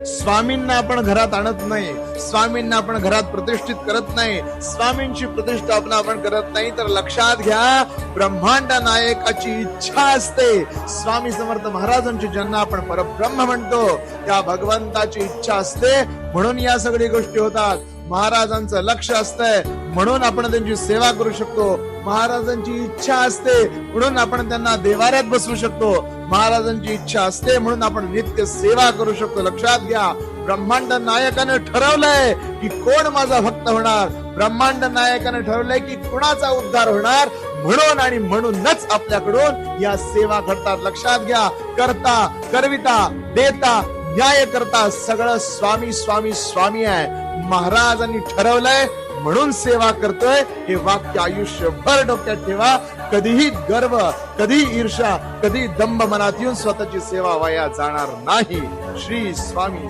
स्वामींना आपण घरात आणत नाही, स्वामींना आपण घरात प्रतिष्ठित करत नाही, स्वामींची प्रतिष्ठापना आपण करत नाही, तर लक्षात घ्या ब्रह्मांड नायकाची इच्छा असते. स्वामी समर्थ महाराजांची ज्यांना आपण परब्रह्म म्हणतो त्या भगवंताची इच्छा असते, म्हणून या सगळ्या गोष्टी होतात. महाराजांचं लक्ष असतंय म्हणून आपण त्यांची सेवा करू शकतो. महाराजांची इच्छा असते म्हणून आपण त्यांना देवाऱ्यात बसवू शकतो. महाराजांची इच्छा असते म्हणून आपण नित्य सेवा करू शकतो. लक्षात घ्या ब्रह्मांड नायकाने ठरवलंय की कोण माझा भक्त होणार. ब्रह्मांड नायकाने ठरवलंय की कुणाचा उद्धार होणार, म्हणून आणि म्हणूनच आपल्याकडून या सेवा घडतात. लक्षात घ्या करता करविता देता न्याय करता सगळं स्वामी स्वामी स्वामी आहे. महाराजांनी ठरवलंय म्हणून सेवा करतोय. हे वाक्य आयुष्यभर डोक्यात ठेवा. कधीही गर्व, कधी ईर्षा, कधी दंभ मनात येऊन स्वतःची सेवा वाया जाणार नाही. श्री स्वामी